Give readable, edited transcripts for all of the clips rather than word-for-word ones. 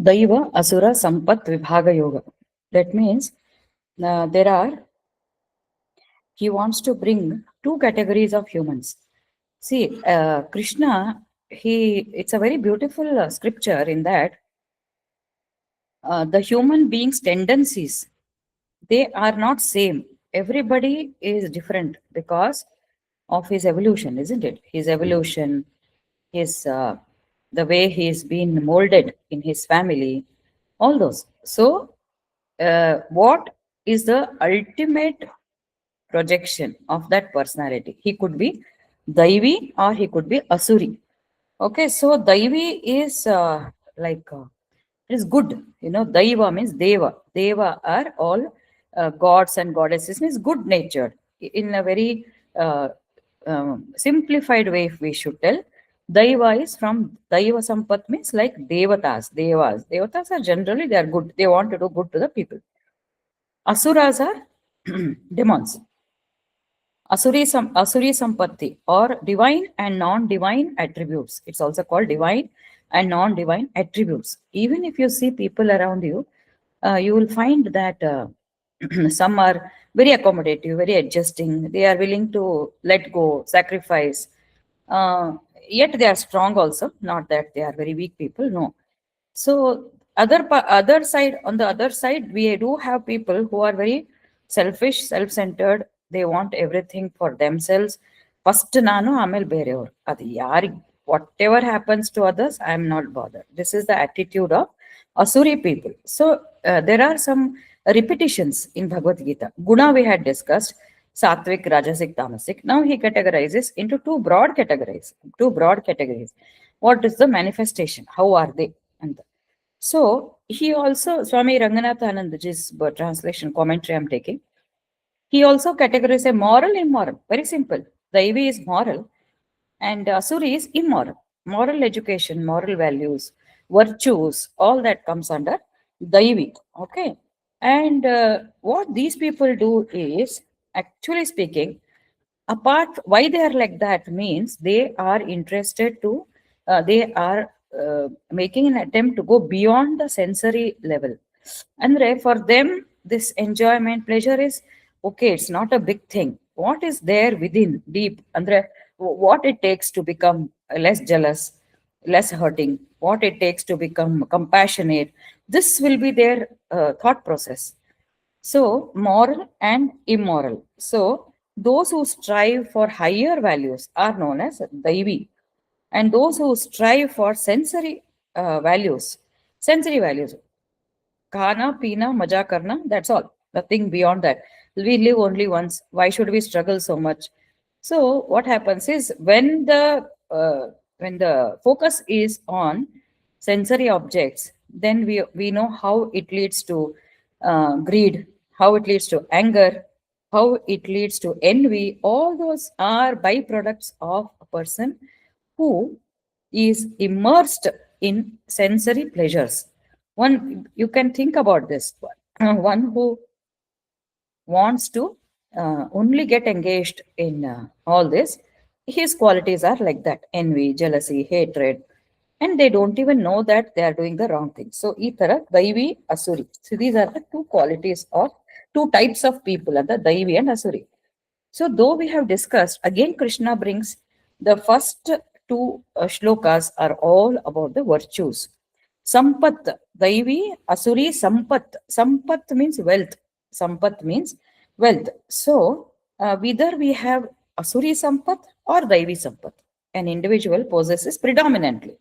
Daiva, Asura, Sampat, Vibhaga Yoga. That means he wants to bring two categories of humans. See, Krishna, it's a very beautiful scripture in that the human being's tendencies, they are not same. Everybody is different because of his evolution, isn't it? His evolution, his the way he's been molded in his family, all those. So, what is the ultimate projection of that personality? He could be Daivi or he could be Asuri. Okay, so Daivi is it is good. Daiva means Deva. Deva are all gods and goddesses, means good natured. In a very uh, simplified way, if we should tell, Daiva is from Daiva Sampat means like Devatas. Devas. Devatas are generally they are good. They want to do good to the people. Asuras are demons. Asuri Sampatti or divine and non-divine attributes. It's also called divine and non-divine attributes. Even if you see people around you, you will find that some are very accommodative, very adjusting. They are willing to let go, sacrifice. Uh, Yet they are strong also. Not that they are very weak people. No. So other side, on the other side, we do have people who are very selfish, self-centered. They want everything for themselves. First ನಾನು ಆಮೇಲೆ ಬೇರೆಯವರು. ಅದು ಯಾರಿಗೆ whatever happens to others, I am not bothered. This is the attitude of Asuri people. So there are some repetitions in Bhagavad Gita. Guna we had discussed, Sattvic, Rajasic, Tamasic. Now he categorizes into two broad categories. What is the manifestation? How are they? And so he also, Swami Ranganatha Anandji's translation commentary I'm taking, he also categorizes a moral, immoral. Very simple. Daivi is moral and Asuri is immoral. Moral education, moral values, virtues, all that comes under Daivi. Okay. And what these people do is, actually speaking, apart why they are like that means they are interested to they are making an attempt to go beyond the sensory level, and for them this enjoyment pleasure is okay, it's not a big thing. What is there within deep andre what it takes to become less jealous, less hurting, what it takes to become compassionate, this will be their thought process. So, moral and immoral. So, those who strive for higher values are known as Daivi, and those who strive for sensory values, Khana, Pina, Maja Karna, that's all. Nothing beyond that. We live only once. Why should we struggle so much? So, what happens is when the focus is on sensory objects, then we know how it leads to greed, how it leads to anger, how it leads to envy. All those are byproducts of a person who is immersed in sensory pleasures. One, you can think about this one who wants to only get engaged in all this, his qualities are like that: envy, jealousy, hatred, and they don't even know that they are doing the wrong thing. So, Itara, Daivi, Asuri. So, these are the two qualities of two types of people, the Daivi and Asuri. So, though we have discussed, again, Krishna brings the first two shlokas are all about the virtues. Sampat, Daivi, Asuri, Sampat. Sampat means wealth. Sampat means wealth. So, whether we have Asuri Sampat or Daivi Sampat, an individual possesses predominantly.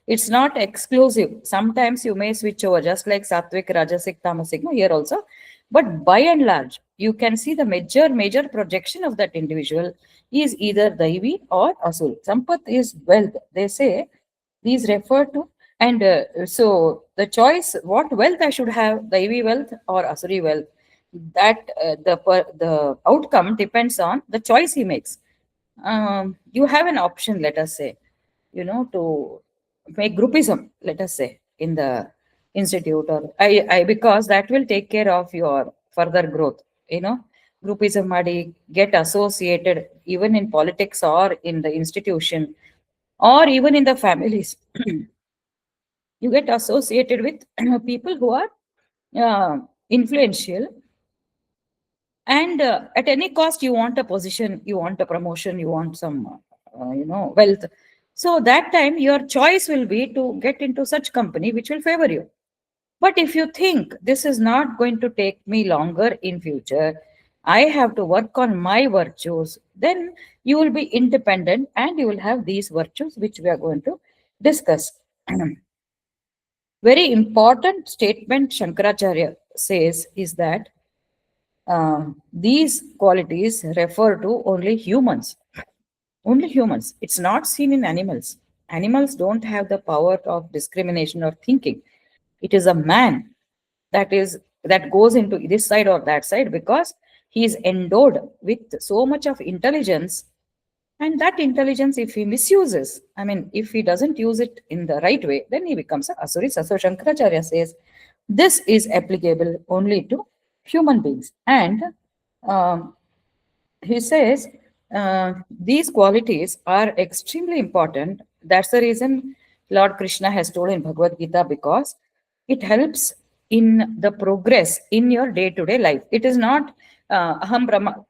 It's not exclusive. Sometimes you may switch over, just like Sattvic, Rajasic, Tamasic, no, here also. But by and large, you can see the major projection of that individual is either Daivi or Asuri. Sampat is wealth. They say these refer to, and so the choice, what wealth I should have, Daivi wealth or Asuri wealth, that the outcome depends on the choice he makes. You have an option, let us say, to make groupism, let us say, in the institute, or I because that will take care of your further growth. Groupism madi, get associated even in politics or in the institution or even in the families. You get associated with people who are influential, and at any cost you want a position, you want a promotion, you want some wealth. So that time your choice will be to get into such company which will favor you. But if you think this is not going to take me longer in future, I have to work on my virtues, then you will be independent and you will have these virtues which we are going to discuss. Very important statement Shankaracharya says is that these qualities refer to only humans. Only humans. It's not seen in animals. Animals don't have the power of discrimination or thinking. It is a man that goes into this side or that side because he is endowed with so much of intelligence. And that intelligence, if he misuses, I mean, if he doesn't use it in the right way, then he becomes a asuri. So Shankaracharya says this is applicable only to human beings. And um, he says these qualities are extremely important. That's the reason Lord Krishna has told in Bhagavad Gita, because it helps in the progress in your day to day life. It is not aham brahma.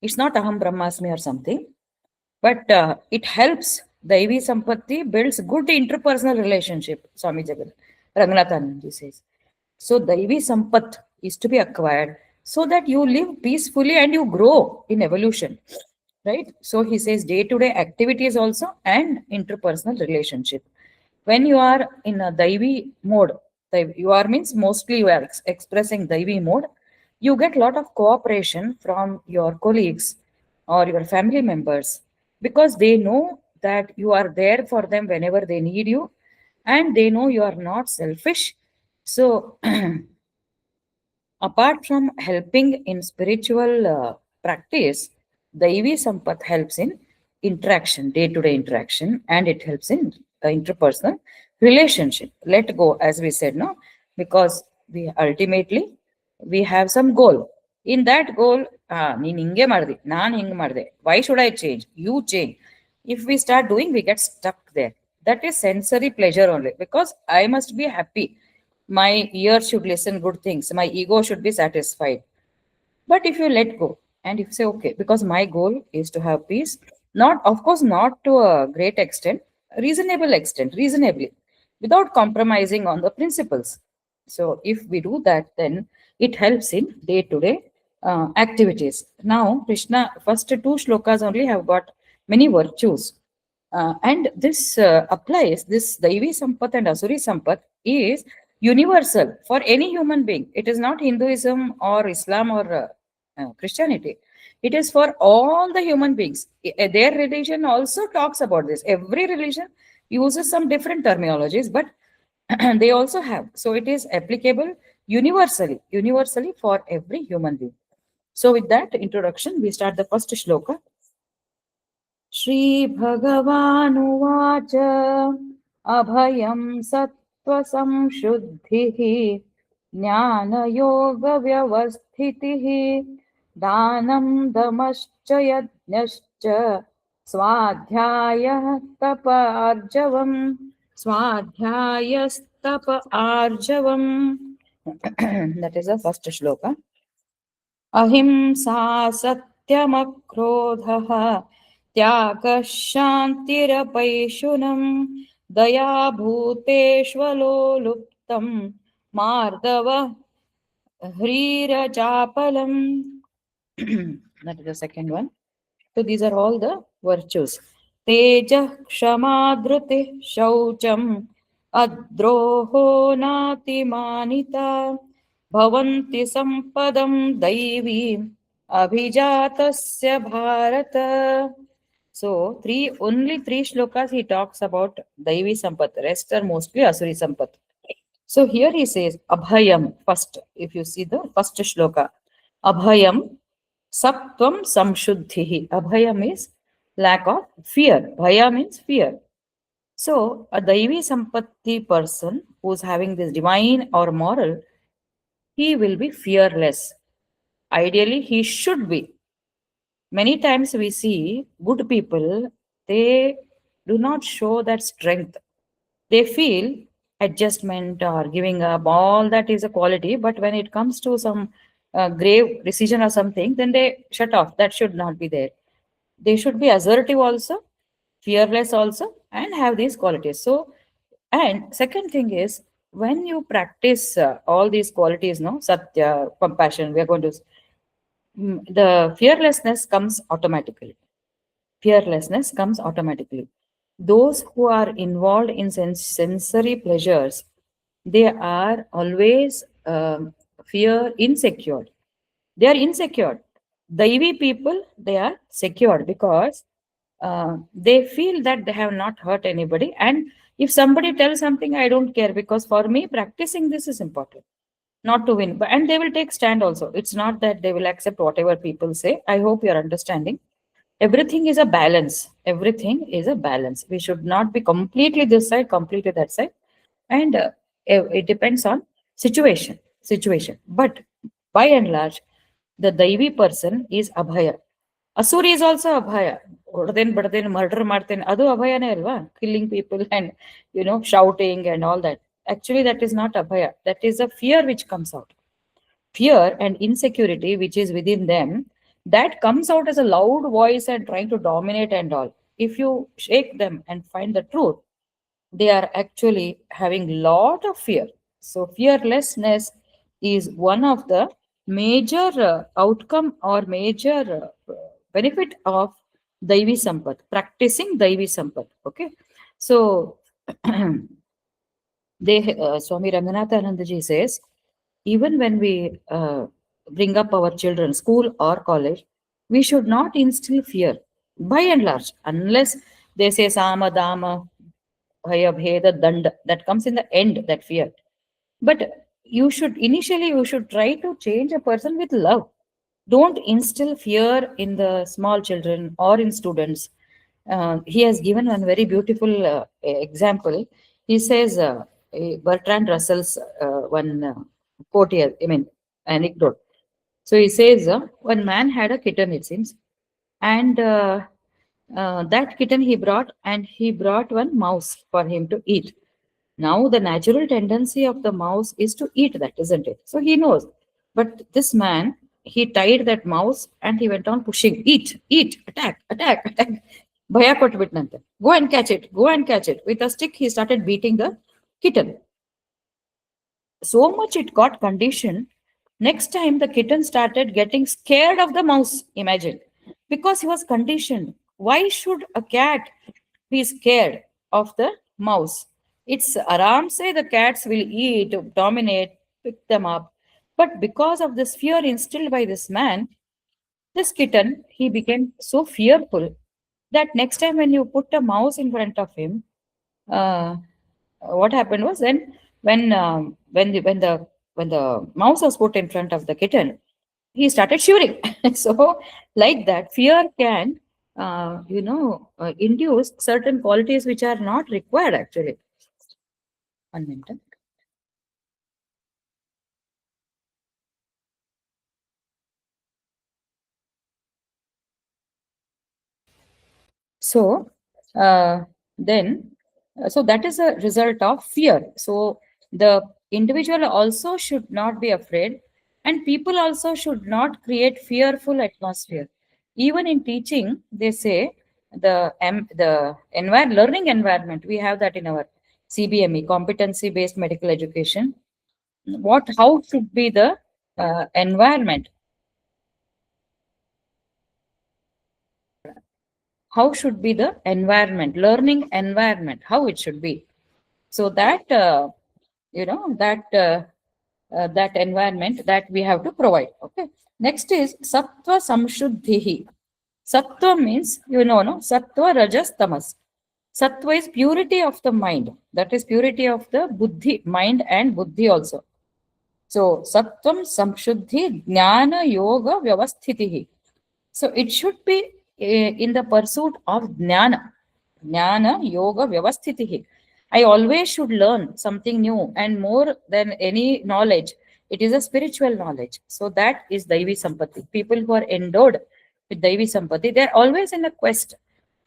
It's not aham brahmasmi or something, but it helps. Daivi Sampatti builds good interpersonal relationship, Swami Jagat Ranganathananji says. So Daivi Sampat is to be acquired so that you live peacefully and you grow in evolution. Right? So he says day-to-day activities also and interpersonal relationship. When you are in a Daivi mode, you are means mostly you are expressing Daivi mode, you get lot of cooperation from your colleagues or your family members, because they know that you are there for them whenever they need you, and they know you are not selfish. So apart from helping in spiritual practice, Daivi Sampat helps in interaction, day to day interaction, and it helps in interpersonal relationship. Let go, as we said, no, because we ultimately we have some goal. In that goal, ನೀನ್ ಹಿಂಗೆ ಮಾಡ್ದೆ, ನಾನ್ ಹಿಂಗ್ ಮಾಡ್ದೆ, why should I change? You change. If we start doing, we get stuck there. That is sensory pleasure only, because I must be happy. My ear should listen good things. My ego should be satisfied. But if you let go and if you say, okay, because my goal is to have peace, not, of course, not to a great extent, reasonable extent, reasonably, without compromising on the principles. So if we do that, then it helps in day to day activities. Now, Krishna, first two shlokas only have got many virtues. And this applies, this Daivi Sampat and Asuri Sampat is universal for any human being. It is not Hinduism or Islam or Christianity. It is for all the human beings. Their religion also talks about this. Every religion uses some different terminologies, but they also have. So it is applicable universally for every human being. So with that introduction, we start the first shloka. श्रीभगवानुवाच अभयं सत्त्वसंशुद्धिः ज्ञानयोगव्यवस्थितिः दानं दमश्च यज्ञश्च स्वाध्यायः तप आर्जवम् स्वाध्यायस्तप आर्जवम्. That is the first shloka. अहिंसा सत्यमक्रोधः त्यागः शान्तिरपैशुनम् दया भूतेष्वलोलुप्तं मार्दवः ह्रीरचापलम्. That is the second one. So these are all the virtues. Tejah kshama dhrutih shaucham adroho natimanita bhavanti sampadam daivi abhijatasya bharata. So only three shlokas he talks about Daivi Sampat. Rest are mostly Asuri Sampat. So here he says Abhayam first. If you see the first shloka, Abhayam Sattvam Samshuddhihi. Abhayam is lack of fear. Bhaya means fear. So a Daivi Sampatti person who's having this divine or moral, he will be fearless. Ideally, he should be. Many times we see good people, they do not show that strength. They feel adjustment or giving up, all that is a quality. But when it comes to some grave decision or something, then they shut off. That should not be there. They should be assertive also, fearless also, and have these qualities. So, and second thing is, when you practice all these qualities, no, satya, compassion, we are going to, the fearlessness comes automatically. Fearlessness comes automatically. Those who are involved in sensory pleasures, they are always fear insecure. They are insecure. Daivi people, they are secured because they feel that they have not hurt anybody. And if somebody tells something, I don't care, because for me, practicing this is important, not to win. But and they will take stand also. It's not that they will accept whatever people say. I hope you're understanding. Everything is a balance. Everything is a balance. We should not be completely this side, completely that side. And it depends on situation. But by and large, the Daivi person is Abhaya. Asuri is also Abhaya. Then, but then murder Martin, Adu Abhaya ne alva, killing people and shouting and all that. Actually, that is not Abhaya. That is a fear which comes out. Fear and insecurity which is within them, that comes out as a loud voice and trying to dominate and all. If you shake them and find the truth, they are actually having lot of fear. So fearlessness is one of the major outcome or major benefit of Daivi Sampat, practicing Daivi Sampat. Okay. So Swami Ranganathanandaji says, even when we bring up our children, school or college, we should not instill fear by and large, unless they say Sama, Dama, Bhaya, Bheda, Danda, that comes in the end, that fear. But you should try to change a person with love. Don't instill fear in the small children or in students. He has given one very beautiful example. He says, Bertrand Russell's one quote here, I mean, anecdote. So he says, one man had a kitten, it seems, and that kitten he brought, and he brought one mouse for him to eat. Now, the natural tendency of the mouse is to eat that, isn't it? So he knows. But this man, he tied that mouse and he went on pushing, eat, attack, attack, attack. Bhaya kottbitnante. Go and catch it, go and catch it. With a stick, he started beating the kitten. So much it got conditioned. Next time, the kitten started getting scared of the mouse, imagine, because he was conditioned. Why should a cat be scared of the mouse? It's aram say the cats will eat, dominate, pick them up. But because of this fear instilled by this man, this kitten, he became so fearful that next time when you put a mouse in front of him, uh, what happened was then when the mouse was put in front of the kitten, he started shivering. So like that, fear can induce certain qualities which are not required actually. One minute. So then, so that is a result of fear. So the individual also should not be afraid, and people also should not create fearful atmosphere. Even in teaching, they say the learning environment, we have that in our CBME, competency based medical education. What how should be the environment? How should be the environment, learning environment? How it should be? So that that environment that we have to provide. Okay. Next is sattva samshuddhihi. Sattva means, no, sattva, rajas, tamas. Sattva is purity of the mind. That is purity of the buddhi, mind and buddhi also. So sattvam samshuddhi jnana yoga vyavasthitihi. So it should be in the pursuit of jnana. Jnana yoga vyavasthitihi. I always should learn something new, and more than any knowledge, it is a spiritual knowledge. So that is Daivi Sampatti. People who are endowed with Daivi Sampati, they're always in a quest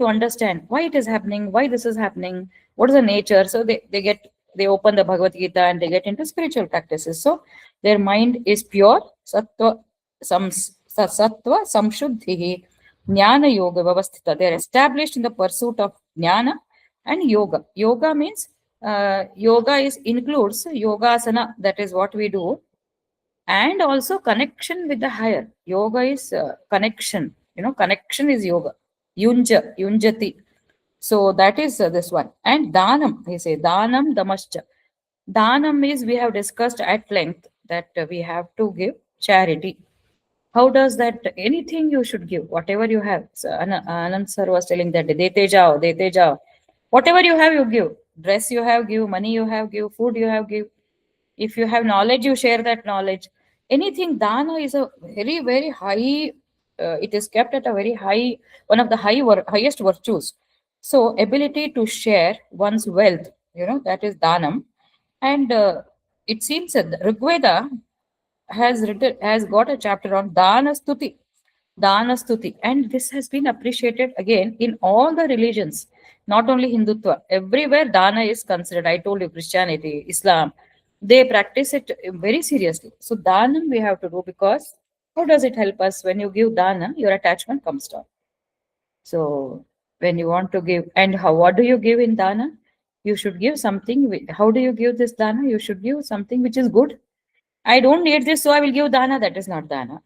to understand why it is happening, why this is happening, what is the nature. So they open the Bhagavad Gita and they get into spiritual practices. So their mind is pure, sattva samshuddhi, jnana yoga vyavasthita. They are established in the pursuit of jnana and yoga. Yoga means yoga is includes yogasana, that is what we do, and also connection with the higher. Yoga is connection. Connection is yoga. Yunjati. So that is this one. And danam, he say danam damascha. Danam is, we have discussed at length that we have to give charity. How does that? Anything you should give, whatever you have. So Anand sir was telling that dete jao. Whatever you have, you give. Dress you have, give. Money you have, give. Food you have, give. If you have knowledge, you share that knowledge. Anything, dana is a very, very high, it is kept at a very high, one of the highest virtues. So ability to share one's wealth, that is danam. And it seems that Rigveda has got a chapter on dana stuti, and this has been appreciated again in all the religions, not only Hindutva. Everywhere dana is considered. I told you, Christianity, Islam, they practice it very seriously. So dana we have to do, because how does it help us? When you give dana, your attachment comes down. So when you want to give, and what do you give in dana? You should give something. How do you give this dana? You should give something which is good. I don't need this, so I will give dana. That is not dana.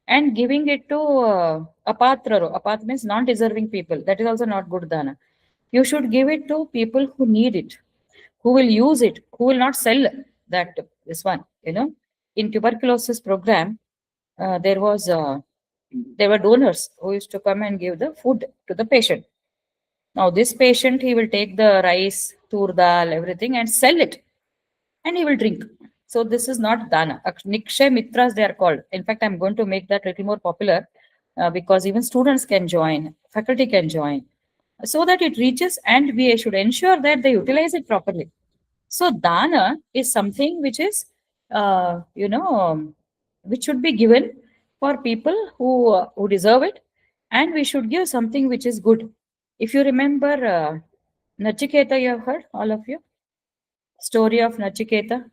And giving it to apatra means non-deserving people. That is also not good dana. You should give it to people who need it, who will use it, who will not sell that. This one, in tuberculosis program, there was there were donors who used to come and give the food to the patient. Now this patient, he will take the rice, tur dal, everything, and sell it, and he will drink. So this is not dana. Nikshay mitras they are called. In fact, I'm going to make that little more popular, because even students can join, faculty can join, so that it reaches, and we should ensure that they utilize it properly. So dana is something which is, which should be given for people who deserve it, and we should give something which is good. If you remember Nachiketa, you have heard, all of you, story of Nachiketa.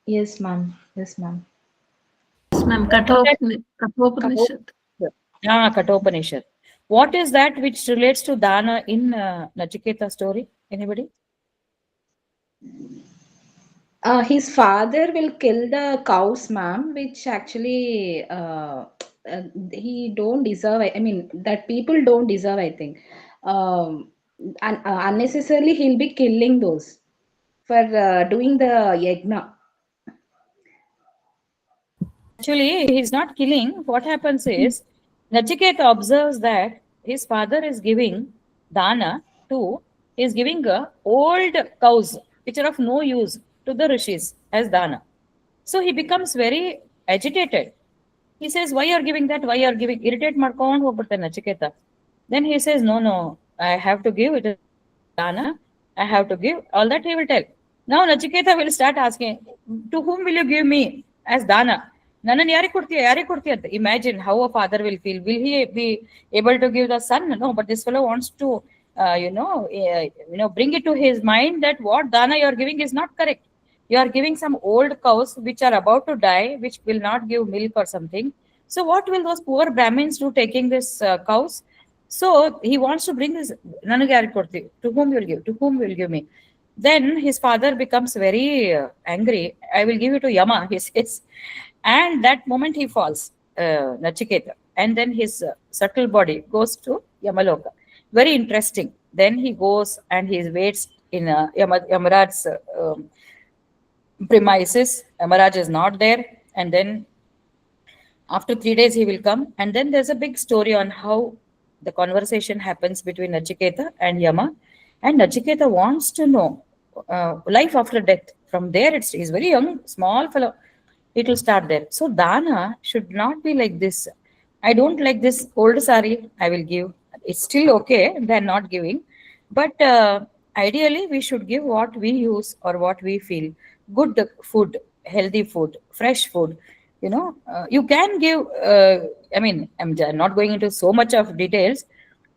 Yes, ma'am. Yes, ma'am. Yes, ma'am. Kathopanishad. Katopanishad. What is that which relates to dana in Nachiketa story? Anybody? His father will kill the cows, ma'am, which actually he don't deserve. I mean, that people don't deserve, I think. Unnecessarily, he'll be killing those for doing the yagna. Actually, he's not killing. What happens is, Nachiketa observes that his father is giving dana to, is giving old cows which are of no use to the rishis as dana. So he becomes very agitated. He says, why you are giving that? Why you are giving? Irritate ಮಾಡ್ಕೊಂಡು ಹೋಗ್ಬಿಡ್ತಾನೆ Nachiketa. Then he says, no, I have to give. It is dana. I have to give. All that he will tell. Now Nachiketa will start asking, to whom will you give me as dana? ನನ್ನನ್ನು ಯಾರಿಗೆ ಕೊಡ್ತೀಯ ಅಂತ. Imagine how a father will feel. Will he be able to give the son? No, but this fellow wants to, bring it to his mind that what dana you are giving is not correct. You are giving some old cows which are about to die, which will not give milk or something. So what will those poor Brahmins do taking this cows? So he wants to bring this. "Nanage yaರಿಗೆ ಕೊಡ್ತೀವಿ? To whom you will give? To whom will give me?" Then his father becomes very angry. I will give it to Yama, he says. And that moment he falls, Nachiketa. And then his subtle body goes to Yamaloka. Very interesting. Then he goes and he waits in Yamaraj's premises. Yamaraj is not there. And then after 3 days he will come. And then there's a big story on how the conversation happens between Nachiketa and Yama. And Nachiketa wants to know life after death. From there, he's very young, small fellow. It will start there. So dana should not be like this. I don't like this old sari, I will give. It's still okay than not giving. But ideally, we should give what we use or what we feel. Good food, healthy food, fresh food. You can give, I mean, not going into so much of details,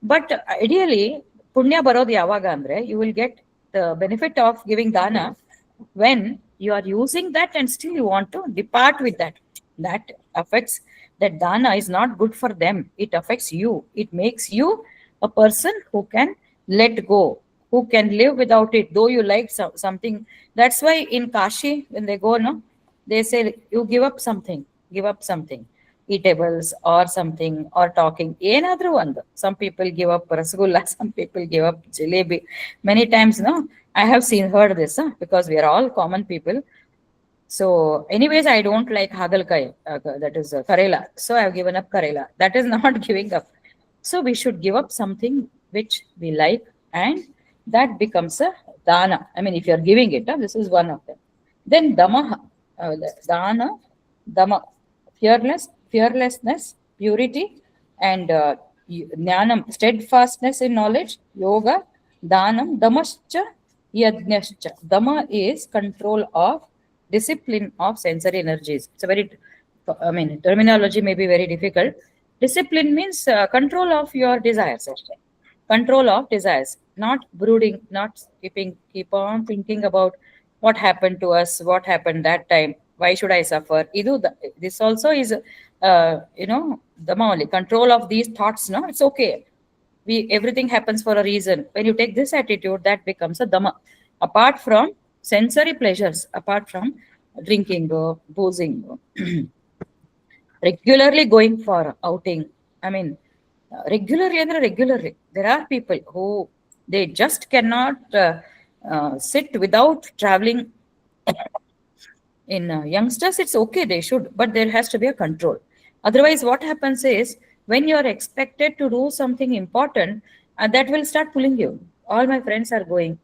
but ideally, punya barod yavaga andre, you will get the benefit of giving dana when you are using that and still you want to depart with that. That affects, that dana is not good for them. It affects you. It makes you a person who can let go, who can live without it, though you like something. That's why in Kashi, when they go, no, they say you give up something, eatables or something, or talking. ಏನಾದ್ರೂ ಒಂದು. Some people give up rasgulla, some people give up jalebi. Many times, no, I have heard this, because we are all common people. So, anyways, I don't like hagalkai, that is karela. So I have given up karela. That is not giving up. So we should give up something which we like, and that becomes a dana. I mean, if you are giving it, this is one of them. Then damaha, dana, dama, fearlessness, purity, and jnanam, steadfastness in knowledge, yoga, danam, damascha, yajnascha. Dama is control of, discipline of sensory energies. It's a very, I mean, terminology may be very difficult. Discipline means control of your desires, actually. Control of desires, not brooding, not keep on thinking about what happened to us, what happened that time, why should I suffer. This also is, the only control of these thoughts. No, it's okay. Everything happens for a reason. When you take this attitude, that becomes a dhamma. Apart from sensory pleasures, apart from drinking, boozing, regularly going for outing. I mean, regularly and regularly. There are people who they just cannot sit without traveling. In youngsters, it's okay, they should, but there has to be a control. Otherwise, what happens is when you are expected to do something important, that will start pulling you. All my friends are going,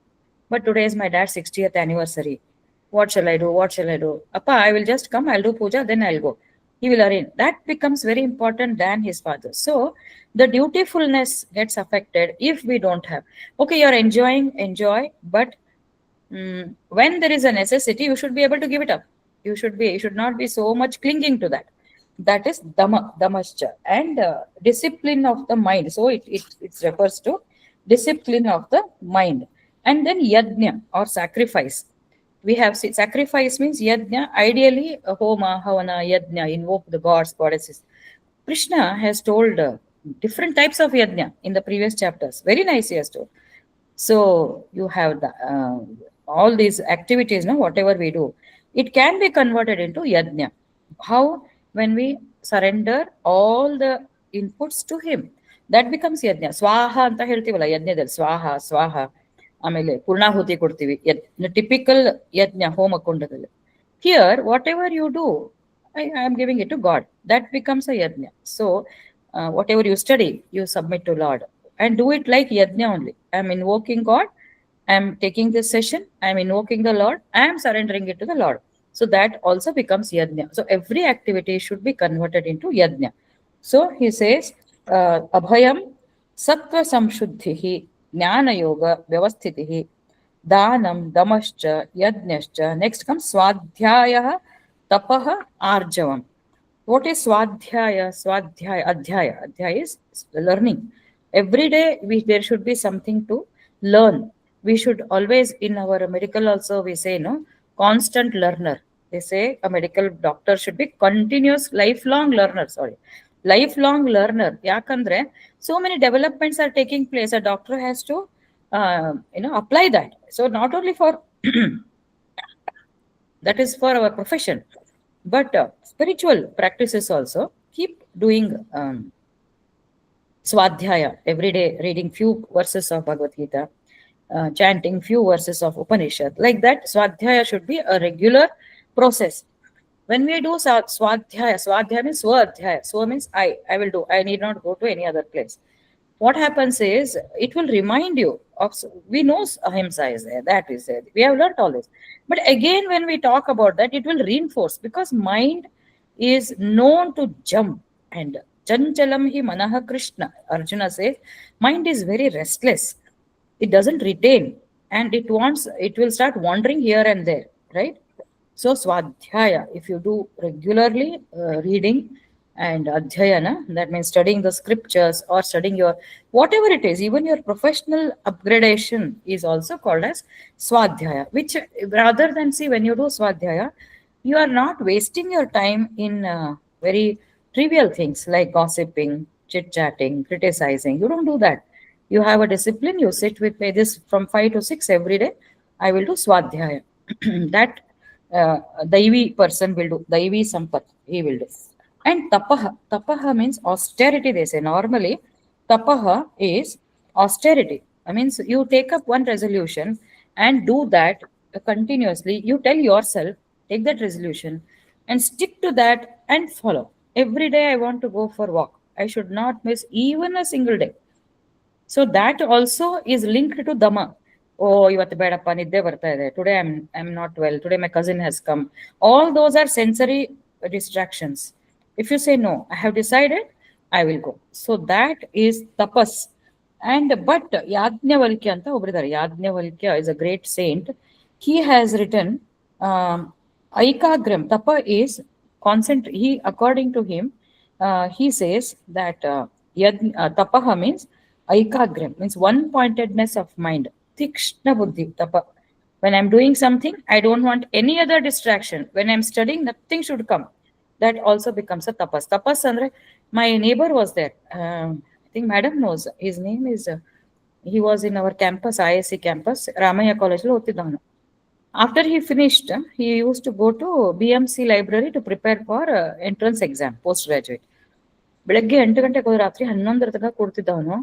but today is my dad's 60th anniversary. What shall I do? What shall I do? Appa, I will just come, I'll do puja, then I'll go. He will arrange. That becomes very important than his father. So the dutifulness gets affected if we don't have. Okay, you're enjoy, but when there is a necessity, you should be able to give it up. You should not be so much clinging to that. That is damascha, and discipline of the mind. So it refers to discipline of the mind. And then yajna, or sacrifice. We have sacrifice means yajna. Ideally, homa, havana, yajna, invoke the gods, goddesses. Krishna has told different types of yajna in the previous chapters. Very nice he has told. So you have all these activities, no, whatever we do, it can be converted into yajna. How? When we surrender all the inputs to him, that becomes yajna. Swaha anta ಹೇಳ್ತೀವಲ್ಲ ಯಜ್ಞದಲ್ಲಿ, ಸ್ವಾಹ ಸ್ವಾಹ, ಆಮೇಲೆ ಪೂರ್ಣಾಹುತಿ ಕೊಡ್ತೀವಿ, typical yajna ಹೋಮ ಕುಂಡದಲ್ಲಿ. Here, whatever you do, I am giving it to God. That becomes a yajna. So whatever you study, you submit to Lord, and do it like yajna only. I am invoking God, I am taking this session, I am invoking the Lord, I am surrendering it to the Lord. So that also becomes yajna. So every activity should be converted into yajna. So he says, abhayam sattva samshuddhihi jnana yoga vyavasthitihi danam damascha yajnascha. Next comes swadhyaya tapah arjavam. What is swadhyaya? Adhyaya is learning. Every day there should be something to learn. We should always, in our medical also we say, no, constant learner. They say a medical doctor should be continuous lifelong learner. Lifelong learner. Yakandre, so many developments are taking place. A doctor has to apply that. So not only for that is for our profession, but spiritual practices also. Keep doing swadhyaya every day, reading few verses of Bhagavad Gita, chanting few verses of Upanishad. Like that, swadhyaya should be a regular process. When we do swadhyaya means swadhyaya. Swa means I will do. I need not go to any other place. What happens is, it will remind you of, we know ahimsa is there, that is there. We have learned all this. But again, when we talk about that, it will reinforce, because mind is known to jump. And chanchalam hi manaha Krishna, Arjuna says, mind is very restless. It doesn't retain, and it will start wandering here and there, right? So swadhyaya, if you do regularly reading and adhyayana, that means studying the scriptures or studying your whatever it is, even your professional upgradation is also called as swadhyaya. Which rather than see when you do swadhyaya, you are not wasting your time in very trivial things like gossiping, chit chatting, criticizing. You don't do that. You have a discipline. You sit with me this from 5 to 6 every day. I will do swadhyaya. That Daivi person will do. Daivi Sampat, he will do. And tapaha. Tapaha means austerity, they say. Normally, tapaha is austerity. I mean, you take up one resolution and do that continuously. You tell yourself, take that resolution and stick to that and follow. Every day I want to go for walk. I should not miss even a single day. So that also is linked to Dhamma. Oh, ಇವತ್ತು ಬೇಡಪ್ಪ ನಿದ್ದೆ ಬರ್ತಾ ಇದೆ. Today I'm not well. Today my cousin has come. All those are sensory distractions. If you say no, I have decided, I will go. So that is tapas. And but Yajnavalkya anta ಒಬ್ಬರಿದ್ದಾರೆ. Yajnavalkya is a great saint. He has written Aikagram. Tapa is he according to him, he says that tapaha means Aikagram means one pointedness of mind. Tikshna buddhi, tapa. When I'm doing something, I don't want any other distraction. When I'm studying, nothing should come. That also becomes a tapas. Tapas andre, my neighbor was there. I think madam knows. His name is, he was in our campus, ISC campus, Ramaya College. After he finished, he used to go to BMC library to prepare for entrance exam, postgraduate. ಬೆಳಗ್ಗೆ 8 ಗಂಟೆಗೆ ಹೋದ್ರೆ ರಾತ್ರಿ 11 ತನಕ ಕೂಡ್ತಿದ್ದವನು.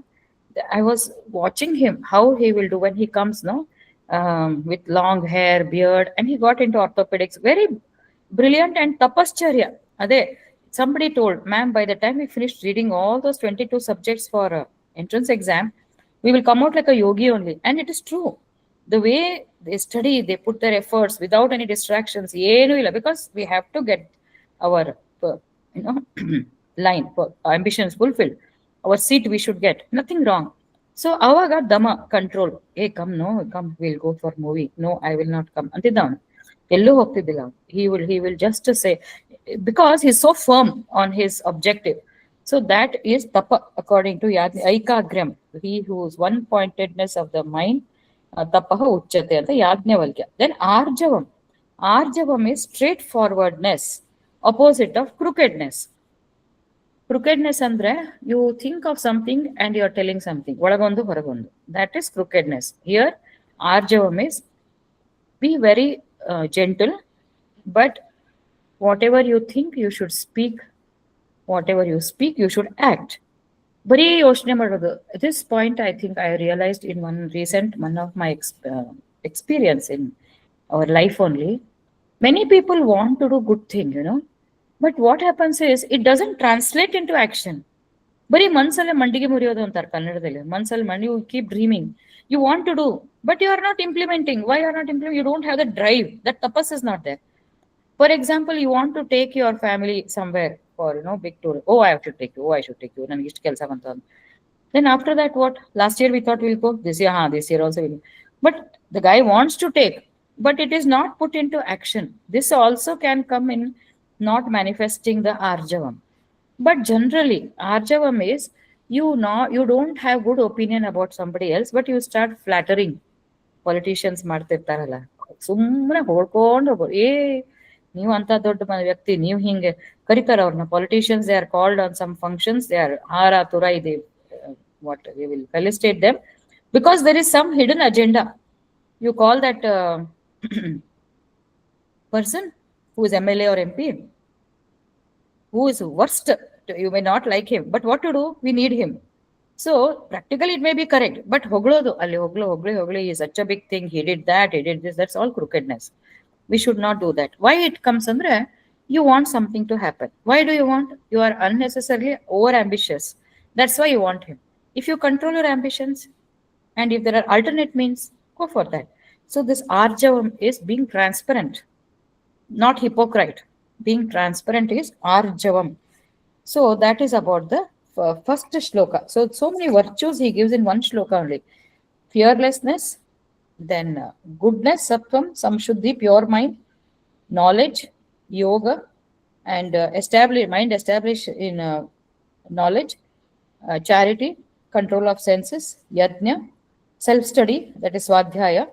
I was watching him, how he will do when he comes, no, with long hair, beard, and he got into orthopedics. Very brilliant and tapascharya. Ade, somebody told, ma'am, by the time we finished reading all those 22 subjects for entrance exam, we will come out like a yogi only. And it is true. The way they study, they put their efforts without any distractions. Because we have to get our, you know, line for ambitions fulfilled. Our seat we should get. Nothing wrong. So avaga dama control. Hey, come, no, come, we'll go for movie. No, I will not come. Antidan. Ello hogtidilla. He will just say, because he's so firm on his objective. So that is tapa according to Aikagram. He whose one pointedness of the mind, tapaha uchyate anta Yajnavalkya. Then Arjavam. Arjavam is straightforwardness, opposite of crookedness. Crookedness andre, you think of something and you are telling something. Olagondu horagondu. That is crookedness. Here, Arjavam is be very gentle, but whatever you think, you should speak. Whatever you speak, you should act. Bari yochne madodu. At this point, I think I realized in one of my experience in our life only. Many people want to do good thing, but what happens is it doesn't translate into action. ಬರೀ ಮನ್ಸಲ್ಲೇ ಮಂಡಿಗೆ ಮುರಿಯೋದು ಅಂತಾರೆ ಕನ್ನಡದಲ್ಲಿ. ಮನ್ಸಲ್ಲಿ ಮಂಡಿ, you keep dreaming, you want to do, but you are not implementing. Why are not implement? You don't have the drive. That ತಪಸ್ is not there. For example, you want to take your family somewhere for big tour. Oh, I have to take you, I should take you, ನನಗೆ ಇಷ್ಟು ಕೆಲಸ ಬಂತು. Then after that, what? Last year we thought we'll go. This year also we'll. But the guy wants to take, but it is not put into action. This also can come in not manifesting the arjavam. But generally, arjavam is you don't have good opinion about somebody else, but you start flattering. Politicians ಮಾಡ್ತಿರ್ತಾರಲ್ಲ, ಸುಮ್ಮನೆ ಹೊಡ್ಕೊಂಡು ಹೋಗ್ಬೋದು. ನೀವು ಅಂತ ದೊಡ್ಡ ವ್ಯಕ್ತಿ, ನೀವು ಹಿಂಗೆ ಕರಿತಾರ ಅವ್ರನ್ನ. Politicians, they are called on some functions, they are hara turai, they we will felicitate them because there is some hidden agenda. You call that person who is MLA or MP, who is worst, you may not like him, but what to do? We need him. So practically it may be correct, but hoglodu alli hogli is such a big thing. He did that, he did this. That's all crookedness. We should not do that. Why it comes andre, you want something to happen. Why do you want? You are unnecessarily over ambitious. That's why you want him. If you control your ambitions, and if there are alternate means, go for that. So this arjavam is being transparent, not hypocrite. Being transparent is arjavam. So that is about the first shloka. So many virtues he gives in one shloka only. Fearlessness, then goodness, sattvam, samshuddhi, pure mind, knowledge, yoga, and mind established in knowledge, charity, control of senses, yajna, self-study, that is swadhyaya,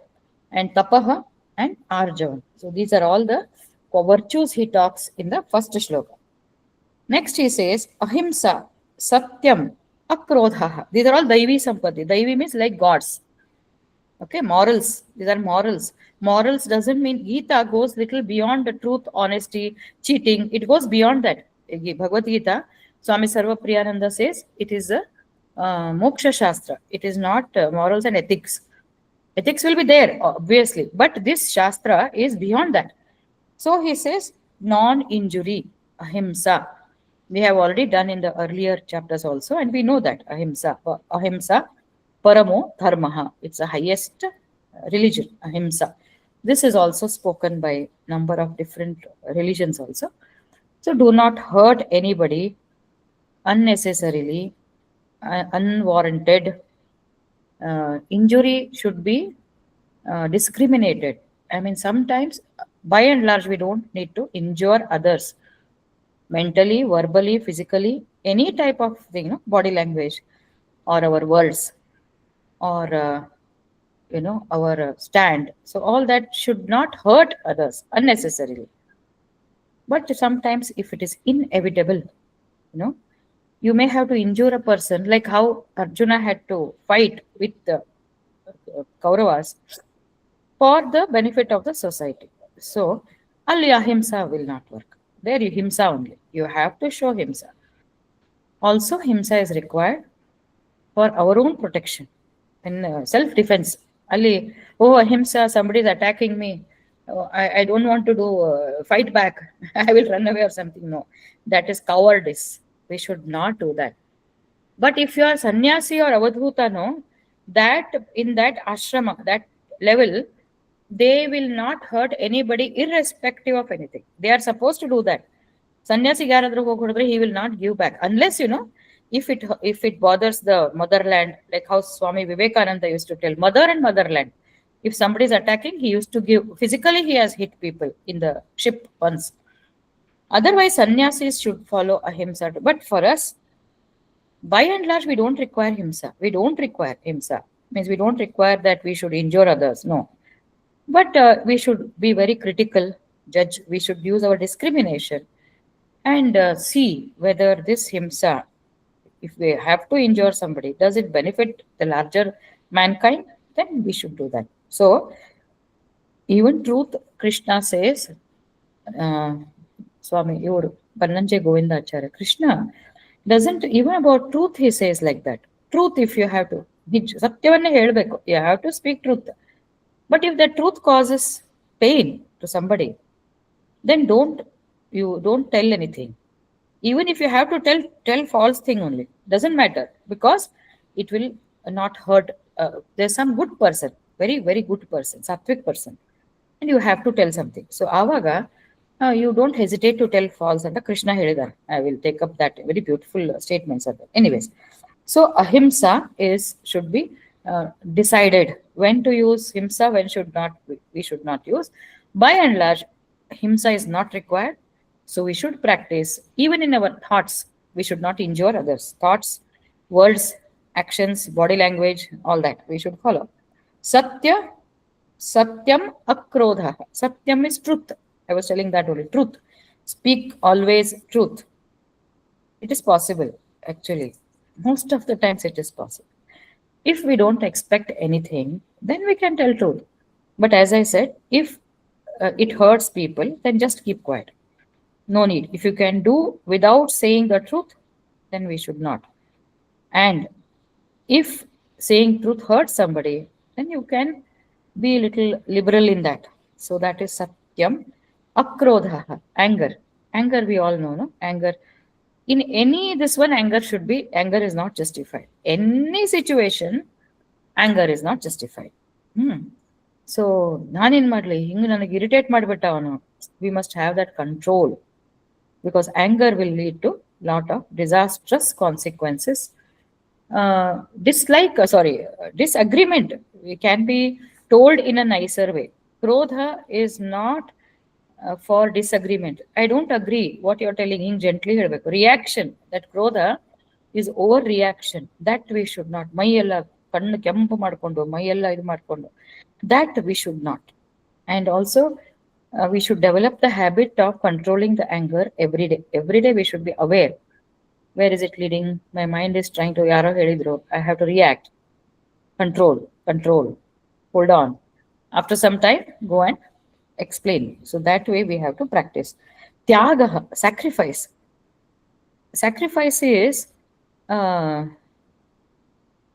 and tapaha and arjava. So these are all the virtues he talks in the first shloka. Next he says ahimsa, satyam, akrodha. These are all daivi sampati. Daivi means like gods. Okay, morals. These are morals. Morals doesn't mean Gita goes little beyond the truth, honesty, cheating. It goes beyond that. Bhagavad Gita, Swami Sarva Priyananda says it is a moksha shastra. It is not morals and ethics. Ethics will be there, obviously, but this shastra is beyond that. So he says non-injury, ahimsa. We have already done in the earlier chapters also, and we know that ahimsa, ahimsa, paramo dharmaha. It's the highest religion, ahimsa. This is also spoken by number of different religions also. So do not hurt anybody unnecessarily, unwarranted. Injury should be discriminated. I mean, sometimes, by and large, we don't need to injure others mentally, verbally, physically, any type of thing, body language, or our words, or our stand. So all that should not hurt others unnecessarily. But sometimes, if it is inevitable, you may have to injure a person, like how Arjuna had to fight with the Kauravas for the benefit of the society. So, only ahimsa will not work. There, you himsa only. You have to show himsa. Also, himsa is required for our own protection and self-defense. Ali, oh, ahimsa, somebody is attacking me. Oh, I don't want to do fight back. I will run away or something. No, that is cowardice. We should not do that. But if you are sannyasi or avadhuta, no, that in that ashrama, that level, they will not hurt anybody irrespective of anything. They are supposed to do that. Sannyasi yaradru hogodre, he will not give back unless if it bothers the motherland, like how Swami Vivekananda used to tell, mother and motherland. If somebody is attacking, he used to give physically. He has hit people in the ship once. Otherwise, sannyasis should follow ahimsa. But for us, by and large, we don't require himsa. We don't require himsa. Means we don't require that we should injure others. No. But we should be very critical, judge. We should use our discrimination and see whether this himsa, if we have to injure somebody, does it benefit the larger mankind? Then we should do that. So, even truth, Krishna says, Swami, your Pannanje Govindacharya, Krishna doesn't, even about truth, he says like that. Truth, if you have to, Satyavanne helbeku, you have to speak truth. But if the truth causes pain to somebody, then don't tell anything. Even if you have to tell false thing only, doesn't matter, because it will not hurt. There's some good person, very, very good person, sattvic person, and you have to tell something. So avaga, you don't hesitate to tell false. And Krishna Hedidar, I will take up that very beautiful statements of that. Anyways, so ahimsa should be decided when to use himsa, when we should not use. By and large, himsa is not required. So we should practice, even in our thoughts, we should not injure others. Thoughts, words, actions, body language, all that we should follow. Satyam akrodha. Satyam is truth. I was telling that only. Truth. Speak always truth. It is possible, actually. Most of the times it is possible. If we don't expect anything, then we can tell truth. But as I said, if it hurts people, then just keep quiet. No need. If you can do without saying the truth, then we should not. And if saying truth hurts somebody, then you can be a little liberal in that. So that is satyam. Akrodha, anger. Anger, we all know, no? Anger. In this one, anger is not justified. Any situation, anger is not justified. So, nanin madli, hingu ನನಗೆ irritate ಮಾಡಿಬಿಟ್ಟ ಅವನು. We must have that control, because anger will lead to lot of disastrous consequences. Disagreement, we can be told in a nicer way. Krodha is not for disagreement. I don't agree what you're telling in gently ಹೇಳಬೇಕು. Reaction, that ಕ್ರೋಧ is over reaction. That we should not. ಮೈಯೆಲ್ಲ ಕಣ್ಣು ಕೆಂಪು ಮಾಡಿಕೊಂಡು ಮೈಯೆಲ್ಲ ಇದು ಮಾಡಿಕೊಂಡು that we should not. And also we should develop the habit of controlling the anger every day. Every day we should be aware. Where is it leading? My mind is trying to ಯಾರೋ ಹೇಳಿದ್ರು. I have to react. Control. Hold on. After some time, go and explain. So that way we have to practice. Tyaga, sacrifice. Sacrifice is,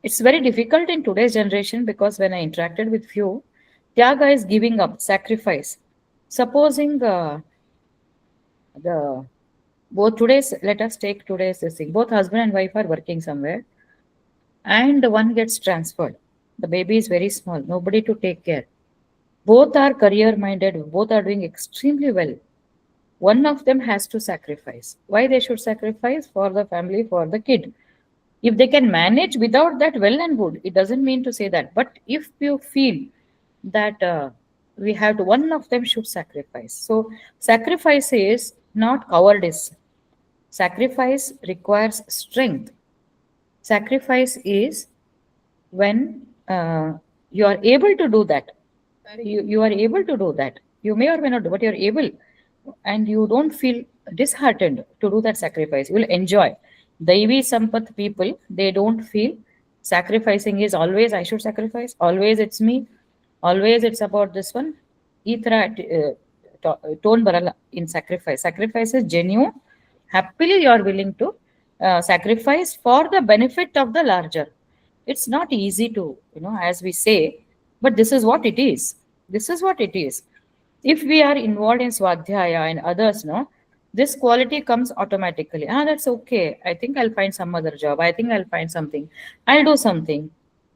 it's very difficult in today's generation because when I interacted with few, Tyaga is giving up, sacrifice. Supposing the both today's, let us take today's this thing. Both husband and wife are working somewhere, and one gets transferred. The baby is very small, nobody to take care. Both are career minded, both are doing extremely well. One of them has to sacrifice. Why they should sacrifice? For the family, for the kid. If they can manage without that, well and good. It doesn't mean to say that. But if you feel that we have to, one of them should sacrifice. So sacrifice is not cowardice. Sacrifice requires strength. Sacrifice is when you are able to do that. You are able to do that. You may or may not do, but you're able, and you don't feel disheartened to do that sacrifice. You will enjoy. Daivi Sampath people, they don't feel sacrificing is always I should sacrifice, always it's me, always it's about this one. Ithra tone barala in sacrifice. Sacrifice is genuine. Happily, you are willing to sacrifice for the benefit of the larger. It's not easy to, as we say, but this is what it is. This is what it is. If we are involved in Swadhyaya and others, no, this quality comes automatically. That's okay. I think I'll find some other job. I think I'll find something. I'll do something.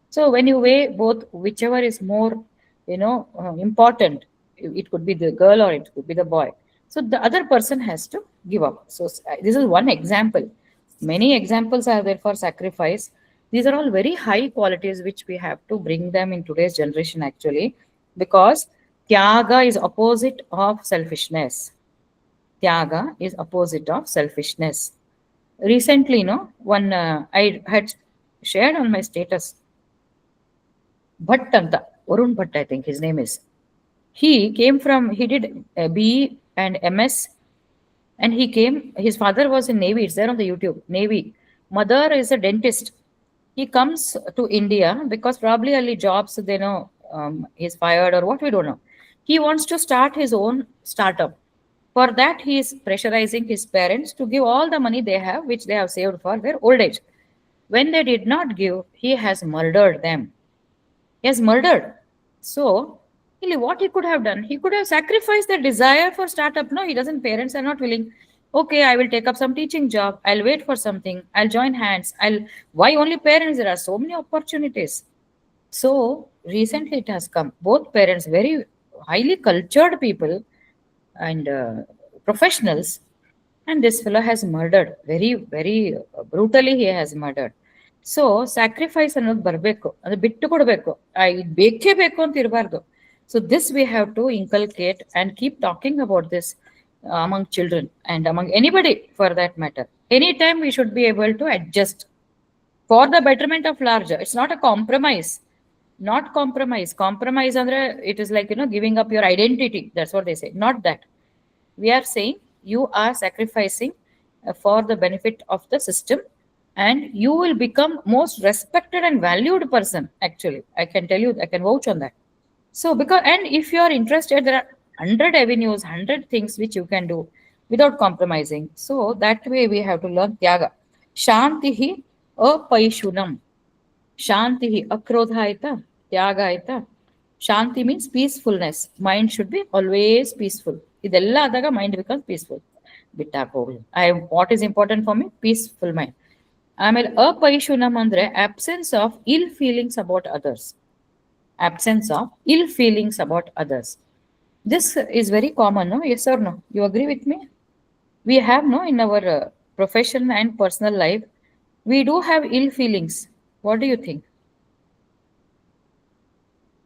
So when you weigh both, whichever is more, important, it could be the girl or it could be the boy. So the other person has to give up. So this is one example. Many examples are there for sacrifice. These are all very high qualities which we have to bring them in today's generation actually, because Tyaga is opposite of selfishness. Tyaga is opposite of selfishness. Recently, one I had shared on my status. Bhatt anta, Varun Bhatt, I think his name is. He did BE and MS, and he came, his father was in Navy, it's there on the YouTube, Navy. Mother is a dentist. He comes to India because probably early jobs, he's fired or what, we don't know. He wants to start his own startup. For that, he is pressurizing his parents to give all the money they have, which they have saved for their old age. When they did not give, he has murdered them. He has murdered. So, what he could have done? He could have sacrificed their desire for startup. No, he doesn't. Parents are not willing. Okay, I will take up some teaching job. I'll wait for something. I'll join hands. Why only parents? There are so many opportunities. So recently it has come. Both parents, very highly cultured people and professionals, and this fellow has murdered. Very, very brutally he has murdered. So sacrifice ಅನ್ನೋದು ಬರಬೇಕು, ಅದು ಬಿಟ್ಟು ಕೊಡಬೇಕು, ಇದು ಬೇಕೇ ಬೇಕು ಅಂತ ಇರಬಾರ್ದು. So this we have to inculcate and keep talking about this among children and among anybody for that matter. Any time we should be able to adjust for the betterment of larger. It's not a compromise. Not compromise. Compromise andre it is like giving up your identity. That's what they say. Not that. We are saying you are sacrificing for the benefit of the system, and you will become most respected and valued person. Actually, I can tell you, I can vouch on that. So because, and if you are interested, there are 100 avenues, 100 things which you can do without compromising. So that way we have to learn tyaga. Shantihi apaishunam. Shanti, akrodha aita, tyaga aita. Shanti means peacefulness. Mind should be always peaceful. Idella adaga mind becomes peaceful. What is important for me? Peaceful mind. ಆಮೇಲೆ ಅಪೈಶುನಂ ಅಂದ್ರೆ absence of ill feelings about others. Absence of ill feelings about others. This is very common, no? Yes or no? You agree with me? We have, no, in our professional and personal life, we do have ill feelings. What do you think?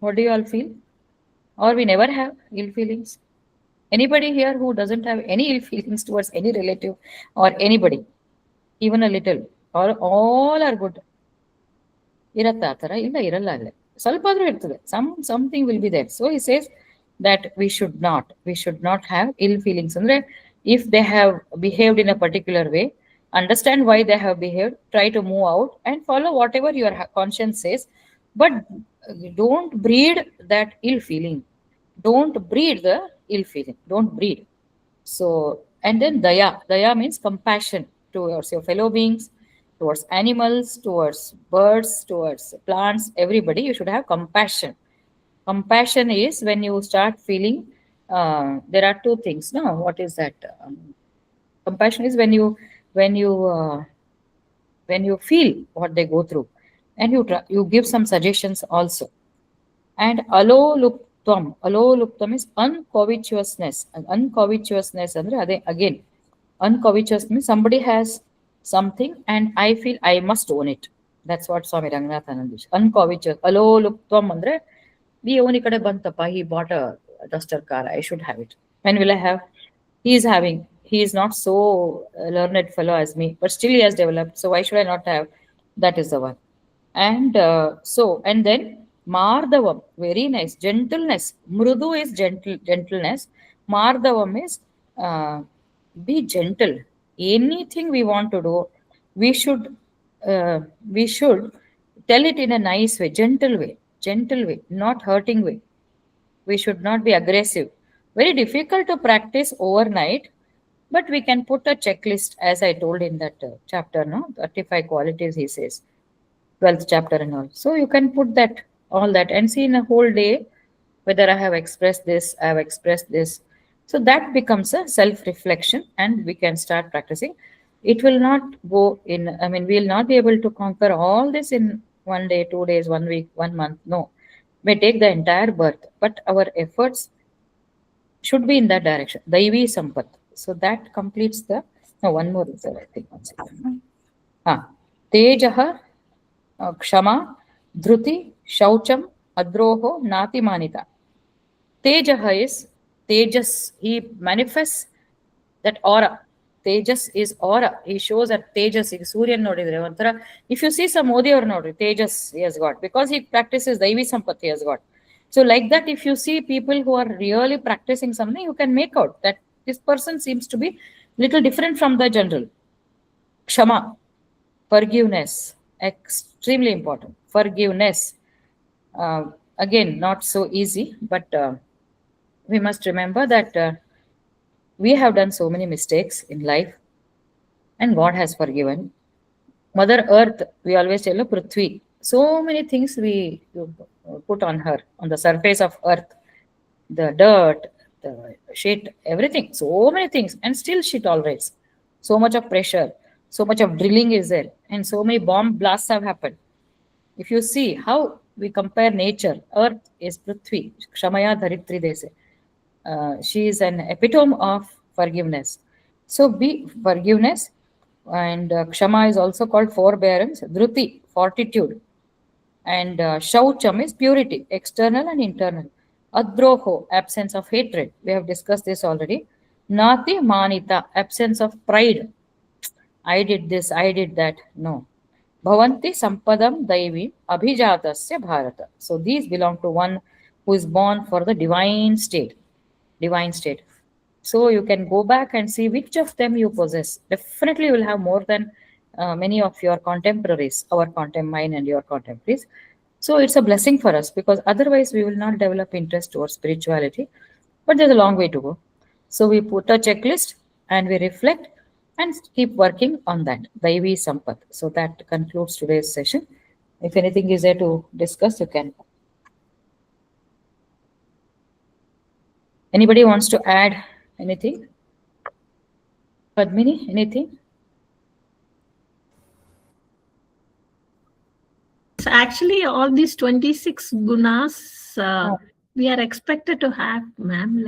What do you all feel? Or we never have ill feelings? Anybody here who doesn't have any ill feelings towards any relative or anybody, even a little, or all are good? ಇರತ್ತ ಆ ಥರ? ಇಲ್ಲ, ಇರಲ್ಲ ಅಲ್ಲೇ. ಸ್ವಲ್ಪ ಆದ್ರೂ ಇರ್ತದೆ. Something will be there. So he says that we should not have ill feelings. ಅಂದ್ರೆ if they have behaved in a particular way, understand why they have behaved, try to move out and follow whatever your conscience says, but don't breed that ill feeling. Don't breed the ill feeling. Don't breed. So, and then daya. Daya means compassion towards your fellow beings, towards animals, towards birds, towards plants, everybody. You should have compassion. Compassion is when you start feeling, there are two things. No, what is that? Compassion is when you uh, when you feel what they go through, and you give some suggestions also. And aloluptam is uncovetousness. And uncovetousness andre ade again. Uncovetous means somebody has something and I feel I must own it. That's what Swami Ranganath Anandish. Uncovetous. Aloluptam andre ಈ ಅವನಿ ಕಡೆ ಬಂತಪ್ಪ, he bought a duster car, I should have it. When will I have? He is having. He is not so learned fellow as me, but still he has developed. So why should I not have? That is the one. And and then mardavam, very nice, gentleness. Mrudu is gentleness. Mardavam is uh, be gentle. Anything we want to do, we should uh, we should tell it in a nice way, gentle way, not hurting way. We should not be aggressive. Very difficult to practice overnight, but we can put a checklist, as I told in that chapter, no, 35 qualities, he says, 12th chapter and all. So you can put that, all that, and see in a whole day whether I have expressed this, I have expressed this. So that becomes a self reflection, and we can start practicing. It will not go in, I mean, we will not be able to conquer all this in one day, 2 days, 1 week, 1 month. No, may take the entire birth, but our efforts should be in that direction. Daivi Sampat. So that completes the. No, one more is there, I think. One second. Tejaha, Kshama, Dhruti, Shaucham, Adroho, Nati Manita. Tejaha is Tejas. He manifests that aura. Tejas is aura. He shows that Tejas is Suryan nodidre. Onthara, if you see some Modi or nodri, Tejas he has got, because he practices Daivi Sampat, he has got. So like that, if you see people who are really practicing something, you can make out that this person seems to be little different from the general. Kshama, forgiveness, extremely important. Forgiveness, again, not so easy, but we must remember that we have done so many mistakes in life, and God has forgiven. Mother Earth, we always tell her Prithvi. So many things we put on her, on the surface of Earth, the dirt, the shit, everything, so many things, and still she tolerates. So much of pressure, so much of drilling is there, and so many bomb blasts have happened. If you see how we compare nature, Earth is Prithvi, Kshamaya Dharitri, they say. She is an epitome of forgiveness. So be forgiveness, and Kshama is also called forbearance, Dhruti, fortitude, and Shaucham is purity, external and internal. Adroho, absence of hatred. We have discussed this already. Nati Manita, absence of pride. I did this, I did that. No. Bhavanti Sampadam Daivi Abhijatasya Bharata. So these belong to one who is born for the divine state. Divine state. So you can go back and see which of them you possess. Definitely you will have more than many of your contemporaries, mine and your contemporaries. So it's a blessing for us, because otherwise we will not develop interest towards spirituality. But there's a long way to go. So we put a checklist and we reflect and keep working on that. Daivi Sampat. So that concludes today's session. If anything is there to discuss, you can. Anybody wants to add anything? Padmini, anything? So actually, all these 26 gunas we are expected to have, ma'am.